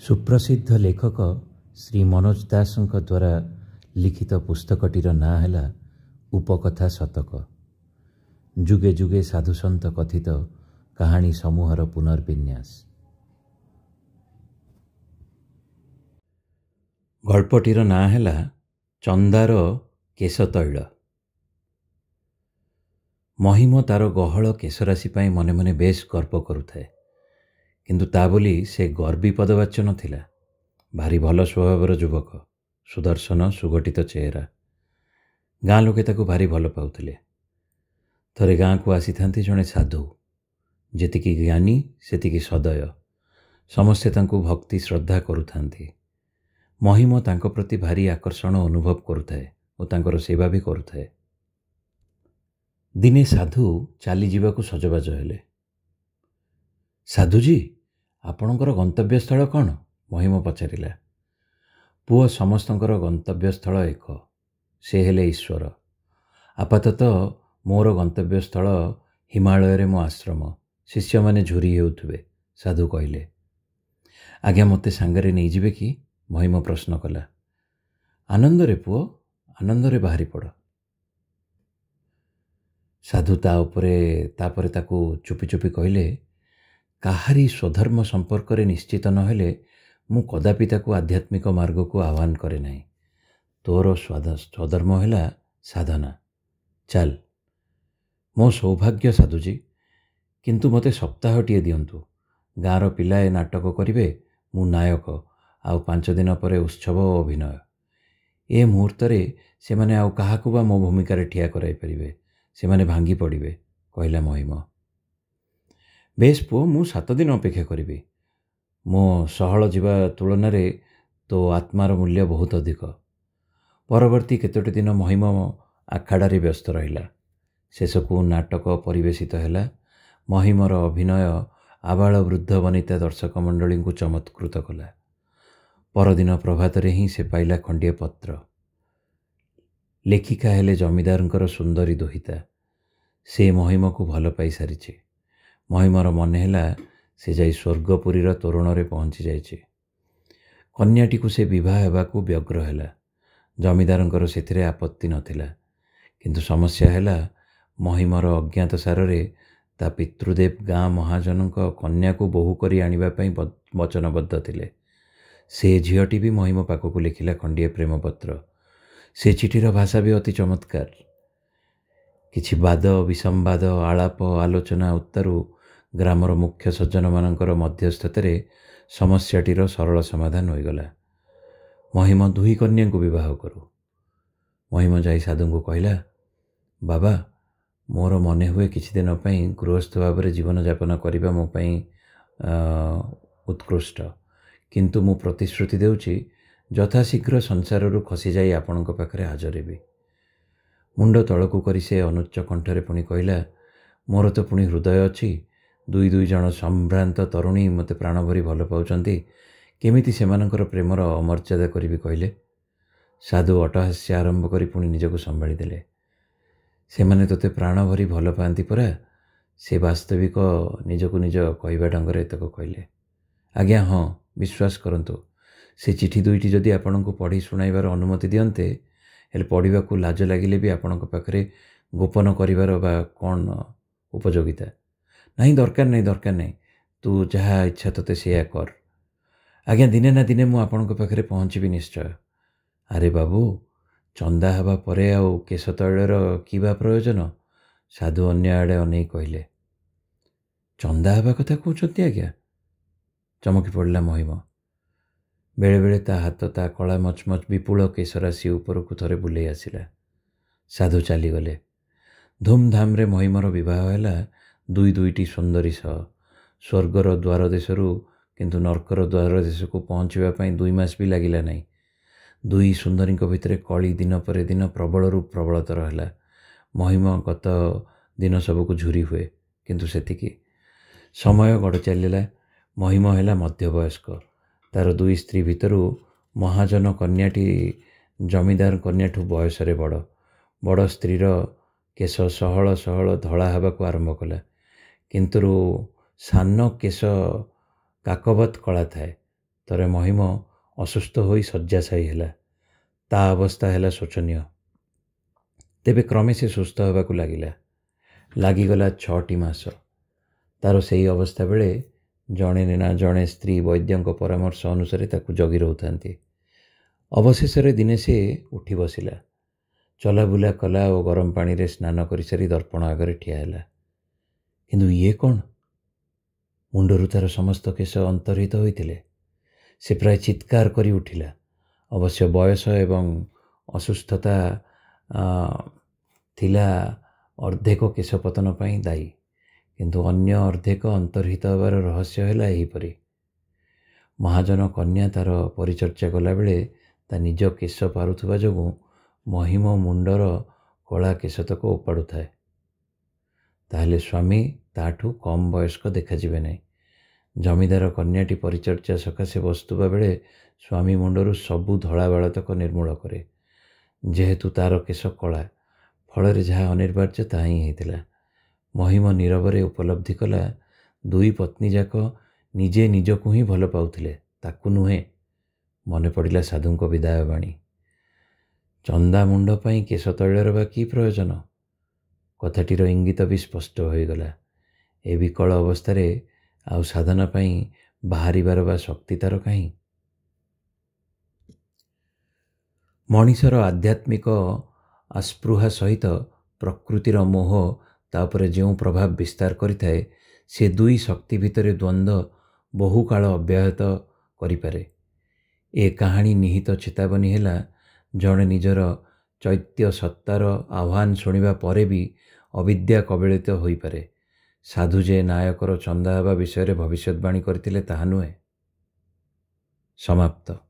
सुप्रसिद्ध लेखक श्री मनोज दासଙ୍କ द्वारा लिखित पुस्तकटीर नाँ ହେଲା उपकथा शतक। जुगे जुगे साधुसंत कथित कहानी समूहर पुनर्विन्यास। गल्पटीर नाँ ହେଲା चंदार केश तैल। महिम तार गहल केशराशि पाई मने मने बेश गर्व करुଥାଏ, किंतु ता बोली से गर्वी पदवाच्य नथिला। भारी भल स्वभावर युवक, सुदर्शन सुगठित चेहरा। गाँ लोके ताकू भारी भल पाउथिले। थरे गाँ को आसी थांती जणे साधु, जेतिकी ज्ञानी सेतिकी सदय। समस्ते तांकू भक्ति श्रद्धा करुथांती। महिम तांको प्रति भारी आकर्षण अनुभव करुଥାଏ और तांकर सेवा भी करुଥାଏ। दिने साधु चाली जीवाकू सजबाज हेले। साधुजी, आपणकर गंतव्य स्थल कौन? महिम पचारिला। पुओ समस्तंकर गंतव्य स्थल एक, से हेले ईश्वर। आपाततः मोर गंतव्य स्थल हिमालय रे मो आश्रम। शिष्य माने झुरी हेउथुबे, साधु कहिले। आज्ञा मते सांगरे नहीं जिबे कि? महिम प्रश्न कला। आनंदरे पुओ, आनंदरे बाहरी पड़। साधु तापरे ताकू चुपी चुपी कहिले, काहारी स्वधर्म संपर्क रे निश्चित न हेले मु कदापि ताकू आध्यात्मिक मार्ग को आह्वान करे नहीं। तोर स्वधर्म हेला साधना। चल। मो सौभाग्य साधुजी, किंतु मते सप्ताहटिए दियंतु। गाँर पिलाए नाटक करिवे, मु नायक, आउ 5 दिन परे उत्सव और अभिनय। ए मुहूर्त से माने आउ काहाकू बा मो भूमिका ठिया कराई परिवे, से माने भांगी पड़िवे, कहला महिम। बेश पुओ, मु 7 दिन अपेक्षा करी। मो सहल जीवा तुलन रे तो आत्मार मूल्य बहुत अधिक। परवर्ती केतोटी दिन महिम आखाड़ारे व्यस्त रहिला। शेषकू नाटक परिवेशित हैला। महिमर अभिनय आबाल वृद्ध वनिता दर्शक मंडली को चमत्कृत कला। परदिन प्रभातरे ही से पाइला खंडिए पत्र। लेखिका हेले जमीदारंकर सुंदरी दोहिता। से महिम को भल पाई सारिछे। महिमर मन हैला से जाई स्वर्गपुरीर तोरणरे पहुँची जाइछे। कन्याटी को से विवाह हेबाकू व्यग्र हैला। जमीदारंकर सेथिरे आपत्ति नथिला, किंतु समस्या हैला महिमर अज्ञात सारे ता पितृदेव गाँ महाजनक कन्या को बोहू करी आनिबा पई वचनबद्ध थिले। से झीटी भी महिम पाखकू लिखिला खंडिए प्रेम पत्र। से चिठीर भाषा भी अति चमत्कार। किछि वाद विसंवाद आलाप आलोचना उत्तरु ग्रामर मुख्य सज्जन मानकर मध्यस्थतारे समस्याटीर सरल समाधान होईगला। महिम 2 कन्या को विवाह करू। महिम जाई साधु को कहला, बाबा, मोर मने हुए किछि दिन पई गृहस्थ भाव में जीवन यापन करिबा मो पई उत्कृष्ट, किंतु मु प्रतिश्रुति देउछि यथाशीघ्र संसाररू खसी जाई आपणक पाखरे हाजर हेबी। मुंड तलकू करी से अनुच्च कंठरे पुणी कहला, मोर तो पुणी हृदय अच्छी। 2 जन संभ्रांत तरुणी मते प्राण भरी भल पाउचंती, केमिति सेमानकर प्रेमर अमर्यादा करिबी कहले। साधु अटहास्य आरंभ करी पुणी निजको संभाली देले। सेमाने तोते प्राण भरी भल पाती परा? से वास्तविक निजको निज कहवा ढंगरे तक कहले। आज्ञा हाँ, विश्वास करंतु। से चिठी 2टी जदि आपनको पढ़ी शुणाइबार अनुमति दियंते, हेले पढ़िबाकू लाज लागिले भी आपणक पाखरे गोपन करिबार बा कौन उपयोगिता? नहीं, दरकार नहीं, तू जहाँ इच्छा तोते सेया कर। आज्ञा, दिने ना दिने मु आपणक पाखरे पहुँचबी निश्चय। अरे बाबू, चंदा हवा परे आउ केश तैलर किबा प्रयोजन? साधु अन्य आड़े अनै कहले। चंदा हवा कथा कहउछंती आज्ञा? चमकी पड़ला महिम। बेले बेले ता हाथ ता कला मचमच विपुल केशराशि उपरकू थरे बुले आसिला। साधु चली गले। धूमधाम रे महिमर विवाह हैला 2टी सुंदरी सह। स्वर्गर द्वार देशरू किंतु नरकर द्वार देश को पहुँचवा 2 मास भी लगिला नहीं। 2 सुंदरी भितर कली दिन पर दिन प्रबल प्रबलतर है। महिम गत दिन सबको झुरी हुए, किंतु सेतिकी समय गड़ चलला। महिम हैला मध्यवयस्क। तार 2 स्त्री भितरू महाजन कन्याटी जमीदार कन्याठू बयस रे बड़। बड़ स्त्रीर केश सहल सहल धला हवाक आरंभ कला, किंतु सान केश काकवत कला थाए। ଥରେ ମହିମ ଅସୁସ୍ଥ ହୋଇ ଶଯ୍ୟାଶାୟୀ ହେଲା। ତା ଅବସ୍ଥା ହେଲା ଶୋଚନୀୟ। ତେବେ କ୍ରମେ ସେ ସୁସ୍ଥ ହେବାକୁ ଲାଗିଲା। ଲାଗିଗଲା 6ଟି ମାସ। ତାର ସେହି ଅବସ୍ଥା ବେଳେ ଜଣେ ନା ଜଣେ ସ୍ତ୍ରୀ ବୈଦ୍ୟଙ୍କ ପରାମର୍ଶ ଅନୁସାରେ ତାକୁ ଜଗି ରହୁଥାନ୍ତି। ଅବଶେଷରେ ଦିନେ ସେ ଉଠି ବସିଲା, ଚଲାବୁଲା କଲା ଓ ଗରମ ପାଣିରେ ସ୍ନାନ କରିସାରି ଦର୍ପଣ ଆଗରେ ଠିଆ ହେଲା। କିନ୍ତୁ ଇଏ କ'ଣ? ମୁଣ୍ଡରୁ ତାର ସମସ୍ତ କେଶ ଅନ୍ତର୍ହିତ ହୋଇଥିଲେ। ସେ ପ୍ରାୟ ଚିତ୍କାର କରି ଉଠିଲା। ଅବଶ୍ୟ ବୟସ ଏବଂ ଅସୁସ୍ଥତା ଥିଲା ଅର୍ଦ୍ଧେକ କେଶପତନ ପାଇଁ ଦାୟୀ, କିନ୍ତୁ ଅନ୍ୟ ଅର୍ଦ୍ଧେକ ଅନ୍ତର୍ହିତ ହେବାର ରହସ୍ୟ ହେଲା ଏହିପରି। ମହାଜନ କନ୍ୟା ତାର ପରିଚର୍ଚ୍ୟା କଲାବେଳେ ତା ନିଜ କେଶ ପାରୁଥିବା ଯୋଗୁଁ ମହିମ ମୁଣ୍ଡର କଳା କେଶତକ ଓପାଡ଼ୁଥାଏ। ତାହେଲେ ସ୍ୱାମୀ ତାଠୁ କମ୍ ବୟସ୍କ ଦେଖାଯିବେ ନାହିଁ। ଜମିଦାର କନ୍ୟାଟି ପରିଚର୍ଚ୍ୟା ସକାଶେ ବସୁଥିବା ବେଳେ ସ୍ୱାମୀ ମୁଣ୍ଡରୁ ସବୁ ଧଳା ବାଳତକ ନିର୍ମୂଳ କରେ। ଯେହେତୁ ତାର କେଶ କଳା, ଫଳରେ ଯାହା ଅନିବାର୍ଯ୍ୟ ତାହା ହିଁ ହେଇଥିଲା। ମହିମ ନୀରବରେ ଉପଲବ୍ଧି କଲା, ଦୁଇ ପତ୍ନୀ ଯାକ ନିଜେ ନିଜକୁ ହିଁ ଭଲ ପାଉଥିଲେ, ତାକୁ ନୁହେଁ। ମନେ ପଡ଼ିଲା ସାଧୁଙ୍କ ବିଦାୟ ବାଣୀ, ଚନ୍ଦା ମୁଣ୍ଡ ପାଇଁ କେଶ ତୈଳର ବା କି ପ୍ରୟୋଜନ? କଥାଟିର ଇଙ୍ଗିତ ବି ସ୍ପଷ୍ଟ ହୋଇଗଲା। ଏ ବିକଳ ଅବସ୍ଥାରେ ଆଉ ସାଧନା ପାଇଁ ବାହାରିବାର ବା ଶକ୍ତି ତାର କାହିଁ? ମଣିଷର ଆଧ୍ୟାତ୍ମିକ ଆସ୍ପୃହା ସହିତ ପ୍ରକୃତିର ମୋହ ତା ଉପରେ ଯେଉଁ ପ୍ରଭାବ ବିସ୍ତାର କରିଥାଏ, ସେ ଦୁଇ ଶକ୍ତି ଭିତରେ ଦ୍ୱନ୍ଦ୍ୱ ବହୁକାଳ ଅବ୍ୟାହତ କରିପାରେ। ଏ କାହାଣୀ ନିହିତ ଚେତାବନୀ ହେଲା, ଜଣେ ନିଜର ଚୈତ୍ୟ ସତ୍ତାର ଆହ୍ୱାନ ଶୁଣିବା ପରେ ବି ଅବିଦ୍ୟା କବଳିତ ହୋଇପାରେ। ସାଧୁ ଯେ ନାୟକର ଚନ୍ଦା ହେବା ବିଷୟରେ ଭବିଷ୍ୟତବାଣୀ କରିଥିଲେ ତାହା ନୁହେଁ। ସମାପ୍ତ।